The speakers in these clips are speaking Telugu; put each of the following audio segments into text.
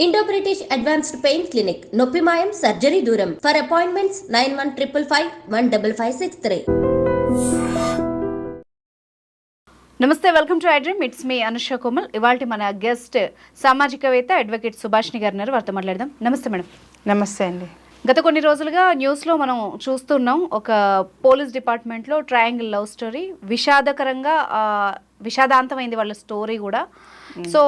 Indo British advanced pain clinic నొప్పి మాయం సర్జరీ దూరం ఫర్ అపాయింట్మెంట్స్ 9155515563. నమస్తే, welcome to iDream. It's me Anusha Komal. ఇవాళ మన గెస్ట్ సామాజికవేత్త అడ్వకేట్ సుభాష్ని గారు ఉన్నారు. వారితో మాట్లాడదాం. నమస్తే మేడం. నమస్తే అండి. గత కొన్ని రోజులుగా న్యూస్లో మనం చూస్తున్నాం, ఒక పోలీస్ డిపార్ట్మెంట్లో ట్రయాంగిల్ లవ్ స్టోరీ విషాదకరంగా విషాదాంతమైంది వాళ్ళ స్టోరీ కూడా. సో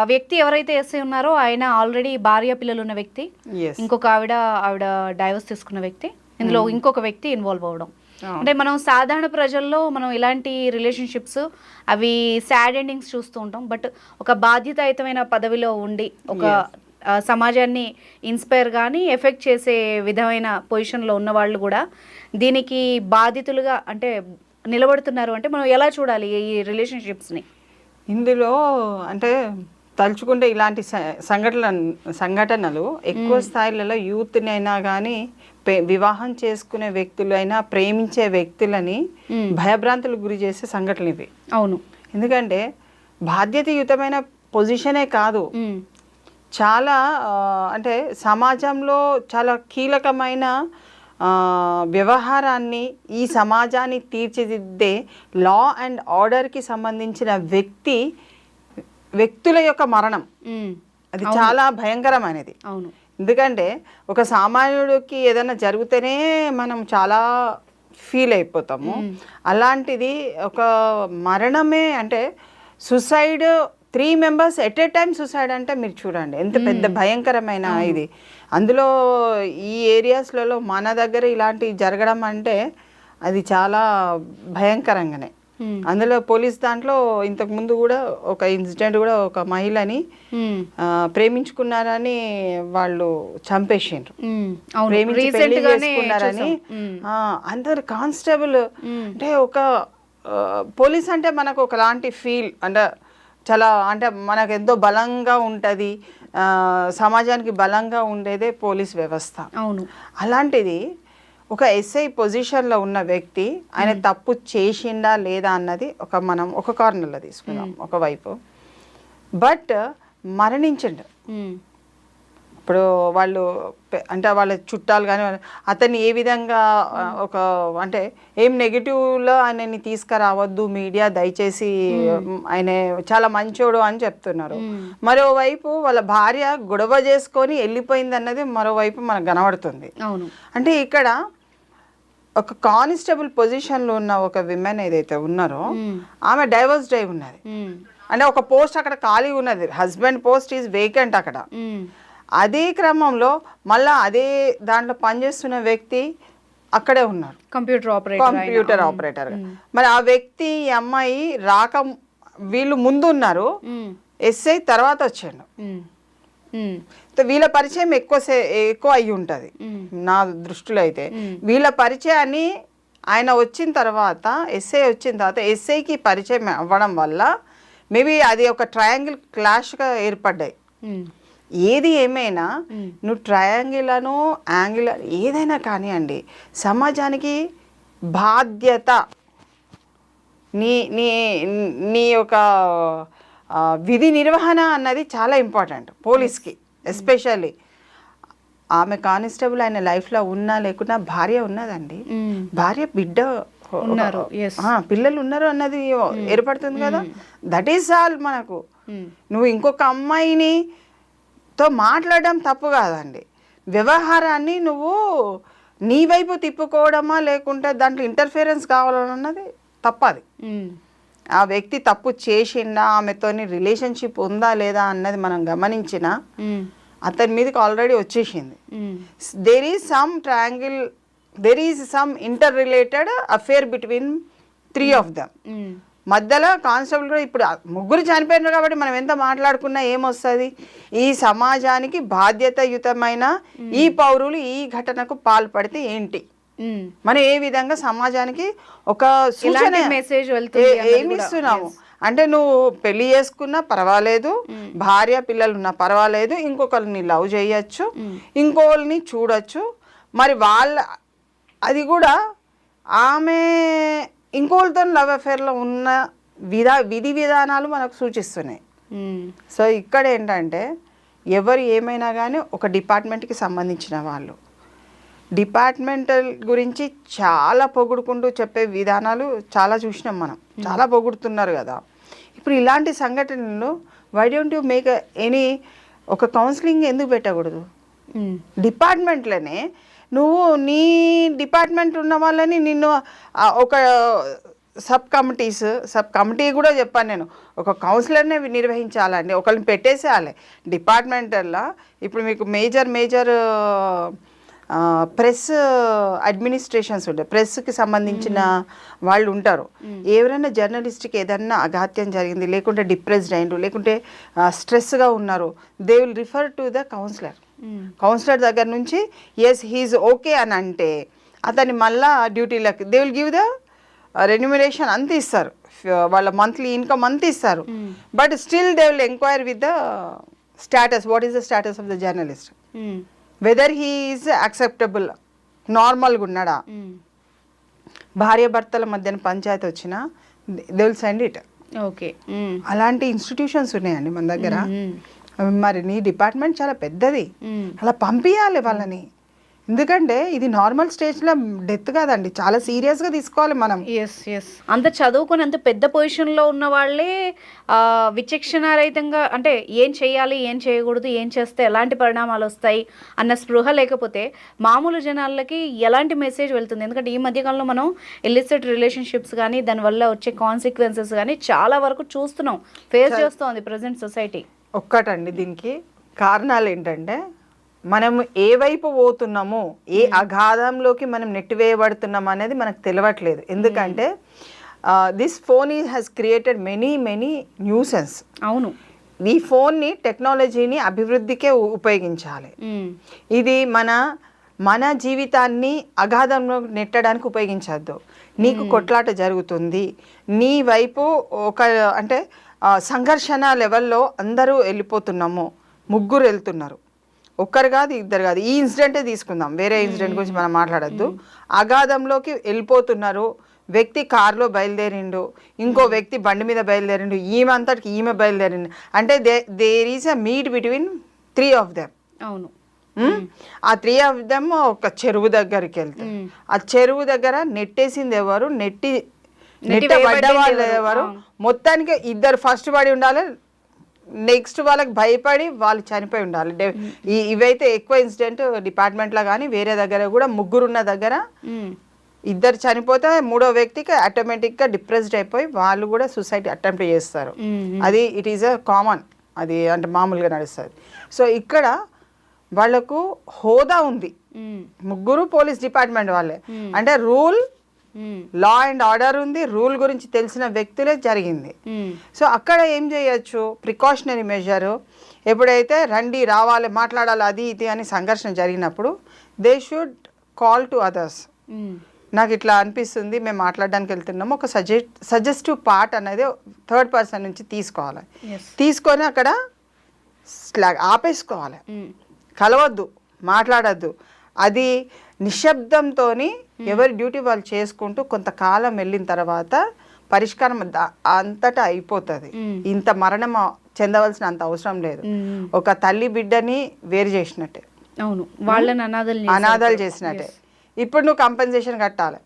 వ్యక్తి ఎవరైతే ఎస్ఐ ఉన్నారో ఆయన ఆల్రెడీ భార్య పిల్లలు ఉన్న వ్యక్తి, ఇంకొక ఆవిడ డైవర్స్ తీసుకున్న వ్యక్తి, ఇందులో ఇంకొక వ్యక్తి ఇన్వాల్వ్ అవ్వడం. అంటే మనం సాధారణ ప్రజల్లో మనం ఇలాంటి రిలేషన్షిప్స్ అవి సాడ్ ఎండింగ్స్ చూస్తూ ఉంటాం. బట్ ఒక బాధ్యతాయుతమైన పదవిలో ఉండి ఒక సమాజాన్ని ఇన్స్పైర్ కానీ ఎఫెక్ట్ చేసే విధమైన పొజిషన్లో ఉన్న వాళ్ళు కూడా దీనికి బాధితులుగా అంటే నిలబడుతున్నారు. అంటే మనం ఎలా చూడాలి ఈ రిలేషన్షిప్స్ని? ఇందులో అంటే తలుచుకుంటే ఇలాంటి సంఘటనలు ఎక్కువ స్థాయిలలో యూత్ని అయినా కానీ వివాహం చేసుకునే వ్యక్తులైనా ప్రేమించే వ్యక్తులని భయభ్రాంతులకు గురి చేసే సంఘటనలు ఇవి. అవును, ఎందుకంటే బాధ్యతయుతమైన పొజిషనే కాదు, చాలా అంటే సమాజంలో చాలా కీలకమైన వ్యవహారాన్ని ఈ సమాజాన్ని తీర్చిదిద్దే లా అండ్ ఆర్డర్కి సంబంధించిన వ్యక్తుల యొక్క మరణం అది చాలా భయంకరమైనది. అవును, ఎందుకంటే ఒక సామాన్యుడికి ఏదైనా జరిగితేనే మనం చాలా ఫీల్ అయిపోతాము. అలాంటిది ఒక మరణమే అంటే suicide, 3 members at a time suicide అంటే మీరు చూడండి ఎంత పెద్ద భయంకరమైన ఇది. అందులో ఈ ఏరియాస్లలో మన దగ్గర ఇలాంటివి జరగడం అంటే అది చాలా భయంకరంగానే. అందులో పోలీస్ దాంట్లో ఇంతకుముందు కూడా ఒక ఇన్సిడెంట్ కూడా ఒక మహిళని ప్రేమించుకున్నారని వాళ్ళు చంపేసిండ్రు, ప్రేమించి పెళ్లి చేసుకున్నారని. అందరు కానిస్టేబుల్ అంటే ఒక పోలీస్ అంటే మనకు ఒకలాంటి ఫీల్ అంటే చాలా అంటే మనకు ఎంతో బలంగా ఉంటుంది, సమాజానికి బలంగా ఉండేదే పోలీస్ వ్యవస్థ. అవును, అలాంటిది ఒక ఎస్ఐ పొజిషన్లో ఉన్న వ్యక్తి ఆయన తప్పు చేసిండా లేదా అన్నది మనం ఒక కార్నర్లో తీసుకున్నాం ఒకవైపు. బట్ మరణించండు. ఇప్పుడు వాళ్ళు అంటే వాళ్ళ చుట్టాలు కానీ అతన్ని ఏ విధంగా ఒక అంటే ఏం నెగిటివ్లో ఆయనని తీసుకురావద్దు మీడియా దయచేసి, ఆయన చాలా మంచోడు అని చెప్తున్నారు. మరోవైపు వాళ్ళ భార్య గొడవ చేసుకొని వెళ్ళిపోయింది అన్నది మరోవైపు మనకు కనబడుతుంది. అంటే ఇక్కడ ఒక కానిస్టేబుల్ పొజిషన్లో ఉన్న ఒక విమెన్ ఏదైతే ఉన్నారో ఆమె డైవర్స్ డ్రైవ్ ఉన్నది. అంటే ఒక పోస్ట్ అక్కడ ఖాళీ ఉన్నది, హస్బెండ్ పోస్ట్ ఈజ్ వేకెంట్ అక్కడ. అదే క్రమంలో మళ్ళా అదే దాంట్లో పనిచేస్తున్న వ్యక్తి అక్కడే ఉన్నారు, కంప్యూటర్ ఆపరేటర్. మరి ఆ వ్యక్తి ఈ అమ్మాయి రాక వీళ్ళు ముందు ఉన్నారు, ఎస్ఐ తర్వాత వచ్చాడు. వీళ్ళ పరిచయం ఎక్కువ అయ్యి ఉంటుంది నా దృష్టిలో. అయితే వీళ్ళ పరిచయాన్ని ఆయన వచ్చిన తర్వాత ఎస్ఐ వచ్చిన తర్వాత ఎస్ఐకి పరిచయం అవ్వడం వల్ల మేబీ అది ఒక ట్రయాంగిల్ క్లాష్గా ఏర్పడ్డాయి. ఏది ఏమైనా నువ్వు ట్రయాంగిలను యాంగిల్ ఏదైనా కానివ్వండి, సమాజానికి బాధ్యత నీ నీ నీ యొక్క విధి నిర్వహణ అన్నది చాలా ఇంపార్టెంట్ పోలీస్కి. ఎస్పెషల్లీ ఆమె కానిస్టేబుల్ ఆయన లైఫ్లో ఉన్నా లేకున్నా భార్య ఉన్నదండి, భార్య బిడ్డ ఉన్నారు, పిల్లలు ఉన్నారు అన్నది ఏర్పడుతుంది కదా. That is all. మనకు నువ్వు ఇంకొక అమ్మాయిని తో మాట్లాడడం తప్పు కాదండి, వ్యవహారాన్ని నువ్వు నీ వైపు తిప్పుకోవడమా లేకుంటే దాంట్లో ఇంటర్ఫిరెన్స్ కావాలన్నది తప్పది. ఆ వ్యక్తి తప్పు చేసిండా, ఆమెతోని రిలేషన్షిప్ ఉందా లేదా అన్నది మనం గమనించిన అతని మీదకి ఆల్రెడీ వచ్చేసింది. There is some triangle, there is some inter related affair between 3 of them. మధ్యలో కానిస్టేబుల్ కూడా ఇప్పుడు 3 చనిపోయినారు కాబట్టి మనం ఎంత మాట్లాడుకున్నా ఏమొస్తుంది? ఈ సమాజానికి బాధ్యతాయుతమైన ఈ పౌరులు ఈ ఘటనకు పాల్పడితే ఏంటి, మనం ఏ విధంగా సమాజానికి ఒక సూచన మెసేజ్ ఏమి ఇస్తున్నాము అంటే నువ్వు పెళ్లి చేసుకున్నా పర్వాలేదు, భార్య పిల్లలు ఉన్నా పర్వాలేదు, ఇంకొకరిని లవ్ చేయొచ్చు, ఇంకొకరిని చూడొచ్చు. మరి అది కూడా ఆమె ఇంకోళ్ళతో లవ్ అఫేర్లో ఉన్న విధి విధానాలు మనకు సూచిస్తున్నాయి. సో ఇక్కడ ఏంటంటే ఎవరు ఏమైనా కానీ ఒక డిపార్ట్మెంట్కి సంబంధించిన వాళ్ళు. డిపార్ట్మెంటల్ గురించి చాలా పొగుడుకుంటూ చెప్పే విధానాలు చాలా చూసినాం మనం, చాలా పొగుడుతున్నారు కదా. ఇప్పుడు ఇలాంటి సంఘటనలు why don't you make any ఒక కౌన్సిలింగ్ ఎందుకు పెట్టకూడదు? డిపార్ట్మెంట్లోనే నువ్వు నీ డిపార్ట్మెంట్ ఉన్న వాళ్ళని నిన్ను ఒక సబ్ కమిటీ కూడా చెప్పాను నేను, ఒక కౌన్సిలర్నే నిర్వహించాలండి, ఒకరిని పెట్టేసేయాలి డిపార్ట్మెంటల్లో. ఇప్పుడు మీకు మేజర్ ప్రెస్ అడ్మినిస్ట్రేషన్స్ ఉంటాయి, ప్రెస్కి సంబంధించిన వాళ్ళు ఉంటారు. ఎవరైనా జర్నలిస్ట్కి ఏదన్నా అఘాత్యం జరిగింది, లేకుంటే డిప్రెస్డ్ అయిండు, లేకుంటే స్ట్రెస్గా ఉన్నారు, they will refer to the counsellor దగ్గర నుంచి ఎస్ హీఈస్ ఓకే అని అంటే అతన్ని మళ్ళా డ్యూటీలకి they will give the remuneration అంత ఇస్తారు, వాళ్ళ మంత్లీ ఇన్కమ్ అంత ఇస్తారు. But still they will enquire with the status, what is the status of the journalist, whether he is acceptable, నార్మల్గా ఉన్నాడా. భార్య భర్తల మధ్యన పంచాయతీ వచ్చినా they will send it. Okay, అలాంటి ఇన్స్టిట్యూషన్స్ ఉన్నాయండి మన దగ్గర. మరి నీ డిపార్ట్మెంట్ చాలా పెద్దది, అలా పంపించాలి వాళ్ళని. ఎందుకంటే ఇది నార్మల్ స్టేజ్లో డెత్ కాదండి, చాలా సీరియస్గా తీసుకోవాలి మనం. ఎస్ అంత చదువుకొని అంత పెద్ద పొజిషన్లో ఉన్న వాళ్ళే విచక్షణారహితంగా అంటే ఏం చేయాలి, ఏం చేయకూడదు, ఏం చేస్తే ఎలాంటి పరిణామాలు వస్తాయి అన్న స్పృహ లేకపోతే మామూలు జనాలకి ఎలాంటి మెసేజ్ వెళ్తుంది? ఎందుకంటే ఈ మధ్యకాలంలో మనం ఇల్లిసిట్ రిలేషన్షిప్స్ కానీ దానివల్ల వచ్చే కాన్సిక్వెన్సెస్ కానీ చాలా వరకు చూస్తున్నాం, ఫేస్ చేస్తోంది ప్రజెంట్ సొసైటీ. ఒక్కటండి దీనికి కారణాలు ఏంటంటే మనం ఏ వైపు పోతున్నామో, ఏ అగాధంలోకి మనం నెట్టివేయబడుతున్నాం అనేది మనకు తెలియట్లేదు. ఎందుకంటే this phone has created many nuisance. అవును, ఈ ఫోన్ని టెక్నాలజీని అభివృద్ధికే ఉపయోగించాలి. ఇది మన జీవితాన్ని అగాధంలో నెట్టడానికి ఉపయోగించద్దు. నీకు కొట్లాట జరుగుతుంది, నీ వైపు ఒక అంటే సంఘర్షణ లెవెల్లో అందరూ వెళ్ళిపోతున్నాము, ముగ్గురు వెళ్తున్నారు, ఒక్కరు కాదు ఇద్దరు కాదు. ఈ ఇన్సిడెంటే తీసుకుందాం, వేరే ఇన్సిడెంట్ గురించి మనం మాట్లాడద్దు. అగాధంలోకి వెళ్ళిపోతున్నారు. వ్యక్తి కారులో బయలుదేరిండు, ఇంకో వ్యక్తి బండి మీద బయలుదేరిండు, ఈమె బయలుదేరిండు. అంటే there is a meet between 3 of them. అవును, ఆ 3 of them ఒక చెరువు దగ్గరికి వెళ్తే ఆ చెరువు దగ్గర నెట్టేసింది ఎవరు, నెట్టబడ్డ వాళ్ళు ఎవరు? మొత్తానికి ఇద్దరు ఫస్ట్ పడి ఉండాలి, నెక్స్ట్ వాళ్ళకి భయపడి వాళ్ళు చనిపోయి ఉండాలి. ఇవైతే ఎక్కువ ఇన్సిడెంట్ డిపార్ట్మెంట్లో కానీ వేరే దగ్గర కూడా ముగ్గురు ఉన్న దగ్గర ఇద్దరు చనిపోతే మూడో వ్యక్తికి ఆటోమేటిక్గా డిప్రెస్డ్ అయిపోయి వాళ్ళు కూడా సూసైడ్ అటెంప్ట్ చేస్తారు. అది ఇట్ ఈస్ అ కామన్, అది అంటే మామూలుగా నడుస్తుంది. సో ఇక్కడ వాళ్ళకు హోదా ఉంది, ముగ్గురు పోలీస్ డిపార్ట్మెంట్ వాళ్ళే, అంటే రూల్ లా అండ్ ఆర్డర్ ఉంది, రూల్ గురించి తెలిసిన వ్యక్తులే జరిగింది. సో అక్కడ ఏం చేయొచ్చు, ప్రికాషనరీ మెజరు ఎప్పుడైతే రండి రావాలి మాట్లాడాలి అది ఇది అని సంఘర్షణ జరిగినప్పుడు they should call to others. నాకు ఇట్లా అనిపిస్తుంది, మేము మాట్లాడడానికి వెళ్తున్నాము, ఒక సజెస్టివ్ పార్ట్ అనేది థర్డ్ పర్సన్ నుంచి తీసుకోవాలి. తీసుకొని అక్కడ ఆపేసుకోవాలి, కలవద్దు, మాట్లాడద్దు. అది నిశ్శబ్దంతో ఎవరి డ్యూటీ వాళ్ళు చేసుకుంటూ కొంతకాలం వెళ్ళిన తర్వాత పరిష్కారం అంతటా అయిపోతుంది. ఇంత మరణం చెందవలసిన అంత అవసరం లేదు. ఒక తల్లి బిడ్డని వేరు చేసినట్టే, అవును, వాళ్ళని అనాథాలు చేసినట్టే. ఇప్పుడు నువ్వు కంపెన్సేషన్ కట్టాలి,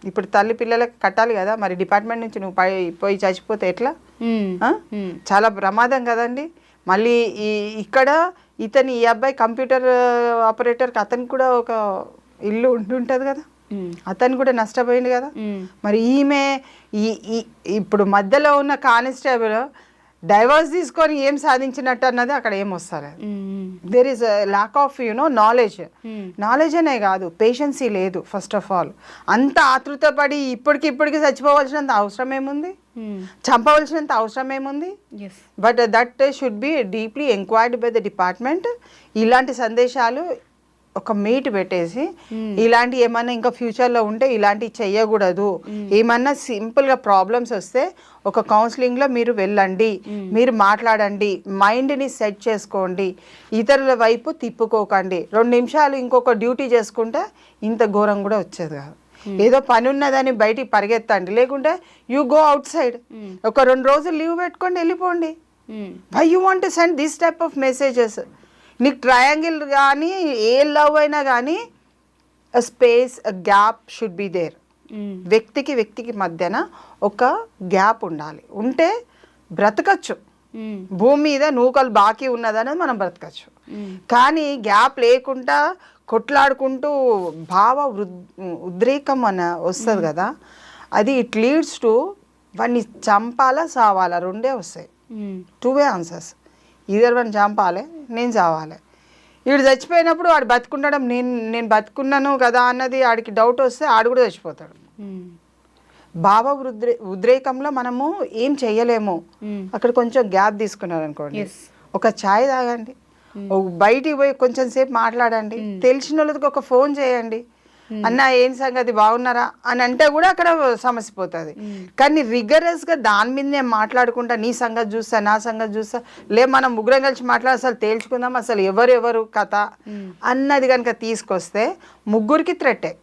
ఇప్పుడు తల్లి పిల్లలకి కట్టాలి కదా. మరి డిపార్ట్మెంట్ నుంచి నువ్వు పోయి చచ్చిపోతే ఎట్లా? చాలా ప్రమాదం కదండి. మళ్ళీ ఇక్కడ ఈ అబ్బాయి కంప్యూటర్ ఆపరేటర్కి అతనికి కూడా ఒక ఇల్లు ఉంటుంటుంది కదా, అతను కూడా నష్టపోయింది కదా. మరి ఈమె ఇప్పుడు మధ్యలో ఉన్న కానిస్టేబుల్ డైవర్స్ తీసుకొని ఏం సాధించినట్టు అన్నది అక్కడ ఏం వస్తారు. There is lack of knowledge అనే కాదు, పేషెన్సీ లేదు. ఫస్ట్ ఆఫ్ ఆల్ అంత ఆతృతపడి ఇప్పటికి చచ్చిపోవాల్సినంత అవసరం ఏముంది, చంపవలసినంత అవసరం ఏముంది? But that should be deeply enquired by the department. ఇలాంటి సందేశాలు ఒక మీట్ పెట్టేసి ఇలాంటి ఏమన్నా ఇంకా ఫ్యూచర్లో ఉంటే ఇలాంటివి చెయ్యకూడదు, ఏమన్నా సింపుల్గా ప్రాబ్లమ్స్ వస్తే ఒక కౌన్సిలింగ్లో మీరు వెళ్ళండి, మీరు మాట్లాడండి, మైండ్ని సెట్ చేసుకోండి, ఇతరుల వైపు తిప్పుకోకండి. 2 నిమిషాలు ఇంకొక డ్యూటీ చేసుకుంటే ఇంత ఘోరం కూడా వచ్చేది కాదు. ఏదో పని ఉన్నదని బయటికి పరిగెత్తండి, లేకుంటే యూ గో అవుట్ సైడ్, ఒక 2 రోజులు లీవ్ పెట్టుకోండి, వెళ్ళిపోండి. Why you want to send this type of messages? నీకు ట్రయాంగిల్ కానీ ఏ లవ్ అయినా కానీ space gap should be there. వ్యక్తికి మధ్యన ఒక గ్యాప్ ఉండాలి. ఉంటే బ్రతకచ్చు. భూమి మీద నూకలు బాకీ ఉన్నదనేది మనం బ్రతకచ్చు. కానీ గ్యాప్ లేకుండా కొట్లాడుకుంటూ ఉద్రేకం వస్తుంది కదా, అది ఇట్ లీడ్స్ టు వాడిని చంపాలా సావాలా రెండే వస్తాయి. 2 వే ఆన్సర్స్. ఇద్దరు వాడిని చంపాలి, నేను చావాలి. వీడు చచ్చిపోయినప్పుడు వాడు బతుకుండడం నేను బతుకున్నాను కదా అన్నది ఆడికి డౌట్ వస్తే ఆడు కూడా చచ్చిపోతాడు. ఉద్రేకంలో మనము ఏం చెయ్యలేము. అక్కడ కొంచెం గ్యాప్ తీసుకున్నారు అనుకోండి, ఒక ఛాయ్ తాగండి, బయటికి పోయి కొంచెం సేపు మాట్లాడండి, తెలిసిన వాళ్ళకి ఒక ఫోన్ చేయండి, అన్న ఏం సంగతి బాగున్నారా అని అంటే కూడా అక్కడ సమస్య పోతుంది. కానీ రిగరస్గా దాని మీదనే మాట్లాడుకుంటా నీ సంగతి చూస్తా నా సంగతి చూస్తా మనం ముగ్గురం కలిసి మాట్లాడి అసలు తేల్చుకుందాం అసలు ఎవరెవరు కథ అన్నది కనుక తీసుకొస్తే ముగ్గురికి థ్రెట్టే.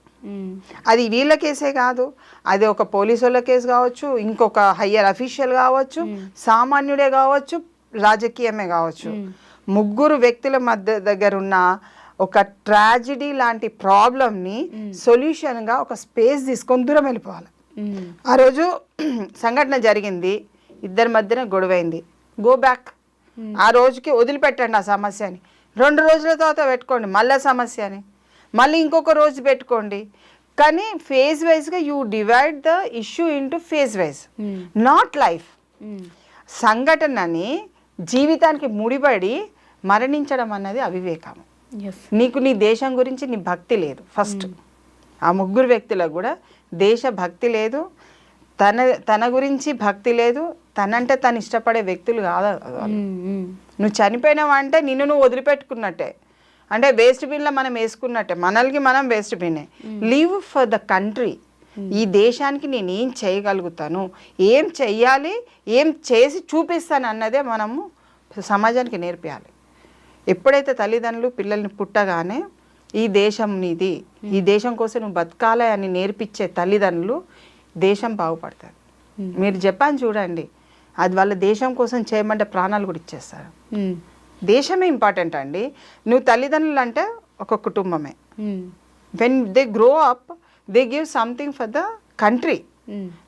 అది వీళ్ళ కేసే కాదు, అది ఒక పోలీసు వాళ్ళ కేసు కావచ్చు, ఇంకొక హయ్యర్ అఫీషియల్ కావచ్చు, సామాన్యుడే కావచ్చు, రాజకీయమే కావచ్చు. ముగ్గురు వ్యక్తుల మధ్య దగ్గర ఉన్న ఒక ట్రాజిడీ లాంటి ప్రాబ్లమ్ని సొల్యూషన్గా ఒక స్పేస్ తీసుకొని దూరం వెళ్ళిపోవాలి. ఆ రోజు సంఘటన జరిగింది, ఇద్దరి మధ్యన గొడవైంది, గో బ్యాక్. ఆ రోజుకి వదిలిపెట్టండి ఆ సమస్యని. 2 రోజుల తర్వాత పెట్టుకోండి మళ్ళీ సమస్యని, మళ్ళీ ఇంకొక రోజు పెట్టుకోండి. కానీ ఫేజ్ వైజ్గా you divide the issue into phase wise, not life. సంఘటనని జీవితానికి ముడిపడి మరణించడం అన్నది అవివేకం. నీకు నీ దేశం గురించి నీ భక్తి లేదు. ఫస్ట్ ఆ ముగ్గురు వ్యక్తులకు కూడా దేశ భక్తి లేదు, తన గురించి భక్తి లేదు, తనంటే తను ఇష్టపడే వ్యక్తులు కాదు. నువ్వు చనిపోయినావా అంటే నిన్ను నువ్వు వదిలిపెట్టుకున్నట్టే, అంటే వేస్ట్ బిన్లో మనం వేసుకున్నట్టే, మనల్ని మనం వేస్ట్ బిన్నే. Live for the country. ఈ దేశానికి నేను ఏం చేయగలుగుతాను, ఏం చెయ్యాలి, ఏం చేసి చూపిస్తాను అన్నదే మనము సమాజానికి నేర్పించాలి. ఎప్పుడైతే తల్లిదండ్రులు పిల్లల్ని పుట్టగానే ఈ దేశం నీది, ఈ దేశం కోసం నువ్వు బతకాలి అని నేర్పించే తల్లిదండ్రులు, దేశం బాగుపడతారు. మీరు జపాన్ చూడండి, అది వాళ్ళ దేశం కోసం చేయమంటే ప్రాణాలు కూడా ఇచ్చేస్తారు. దేశమే ఇంపార్టెంట్ అండి. నువ్వు తల్లిదండ్రులు అంటే ఒక కుటుంబమే. When they grow up they give something for the country.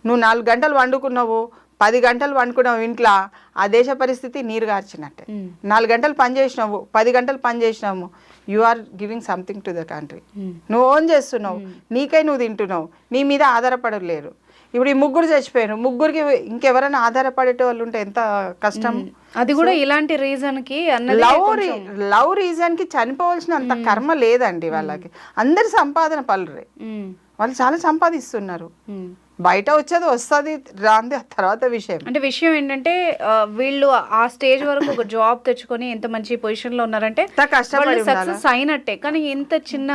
నువ్వు 4 గంటలు వండుకున్నావు, 10 గంటలు వండుకున్నావు ఇంట్లో, ఆ దేశ పరిస్థితి నీరు గార్చినట్టే. 4 గంటలు పని చేసినావు, 10 గంటలు పని చేసినావు, you are giving something to the country. నువ్వు ఓన్ చేస్తున్నావు, నీకై నువ్వు తింటున్నావు, నీ మీద ఆధారపడలేరు. ఇప్పుడు ఈ ముగ్గురు చచ్చిపోయారు, ముగ్గురికి ఇంకెవరైనా ఆధారపడేట వాళ్ళు ఉంటే ఎంత కష్టం. అది కూడా ఇలాంటి రీజన్ కి లవ్ రీజన్ కి చనిపోవాల్సిన అంత కర్మ లేదండి వాళ్ళకి. అందరి సంపాదన పలురే, వాళ్ళు చాలా సంపాదిస్తున్నారు. బయట వచ్చేది వస్తుంది రాంది తర్వాత విషయం. అంటే విషయం ఏంటంటే వీళ్ళు ఆ స్టేజ్ వరకు ఒక జాబ్ తెచ్చుకొని ఎంత మంచి పొజిషన్ లో ఉన్నారంటే సక్సెస్ అయినట్టే. కానీ ఇంత చిన్న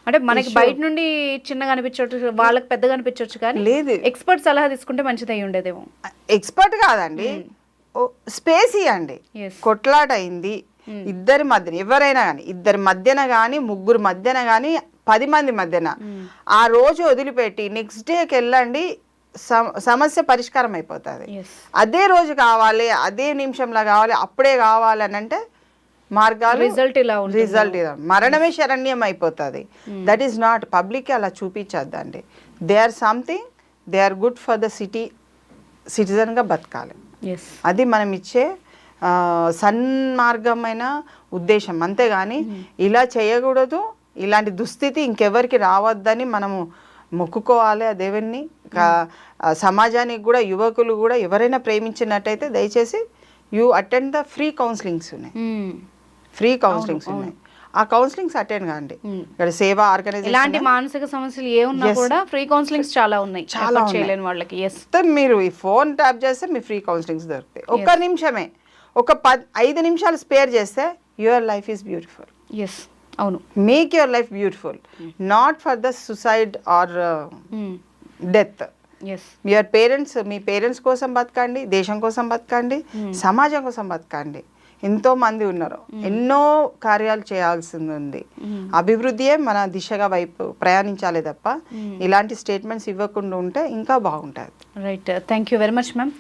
అంటే మనకి బయట నుండి చిన్నగా అనిపించవచ్చు, వాళ్ళకి పెద్దగా అనిపించవచ్చు, కానీ లేదు ఎక్స్పర్ట్ సలహా తీసుకుంటే మంచిది అయ్యి ఉండేదేమో. ఎక్స్పర్ట్ కాదండి, స్పేస్ ఇవ్వండి. కొట్లాట అయింది ఇద్దరి మధ్యన, ఎవరైనా కానీ ఇద్దరి మధ్యన కానీ ముగ్గురు మధ్యన కానీ 10 మంది మధ్యన, ఆ రోజు వదిలిపెట్టి నెక్స్ట్ డేకి వెళ్ళండి, సమస్య పరిష్కారం అయిపోతుంది. అదే రోజు కావాలి, అదే నిమిషంలో కావాలి, అప్పుడే కావాలి అని అంటే మార్గాలు రిజల్ట్ ఇలా మరణమే శరణ్యం అయిపోతుంది. That is not. పబ్లిక్ అలా చూపించద్దండి. They are something, they are good for the సిటిజన్గా బతకాలి. అది మనం ఇచ్చే సన్మార్గమైన ఉద్దేశం. అంతేగాని ఇలా చేయకూడదు, ఇలాంటి దుస్థితి ఇంకెవరికి రావద్దని మనము మొక్కుకోవాలి ఆ దేవుణ్ణి. సమాజానికి కూడా, యువకులు కూడా ఎవరైనా ప్రేమించినట్టయితే దయచేసి you attend the free counsellings ఉన్నాయి, ఫ్రీ కౌన్సిలింగ్స్ ఉన్నాయి. ఆ కౌన్సిలింగ్స్ అటెండ్ కాండి. ఇక్కడ సేవా ఆర్గనైజేషన్, ఇలాంటి మానసిక సమస్యలు ఏ ఉన్నా కూడా ఫ్రీ కౌన్సిలింగ్స్ చాలా ఉన్నాయి, చాలా చేయలేని వాళ్ళకి. మీరు ఈ ఫోన్ ట్యాప్ చేస్తే మీ ఫ్రీ కౌన్సిలింగ్స్ దొరుకుతాయి. ఒక్క నిమిషమే, ఒక 5 నిమిషాలు స్పేర్ చేస్తే యువర్ లైఫ్ ఈజ్ బ్యూటిఫుల్. అవును, make your life beautiful, not for the suicide are death. Your parents, me parents కోసం బతకండి, దేశం కోసం బతకండి, సమాజం కోసం బతకండి. ఎంతో మంది ఉన్నారు, ఎన్నో కార్యాలు చేయాల్సింది ఉంది. అభివృద్ధియే మన దిశగా వైపు ప్రయాణించాలి తప్ప ఇలాంటి స్టేట్మెంట్స్ ఇవ్వకుండా ఉంటే ఇంకా బాగుంటుంది. Right, thank you very much ma'am.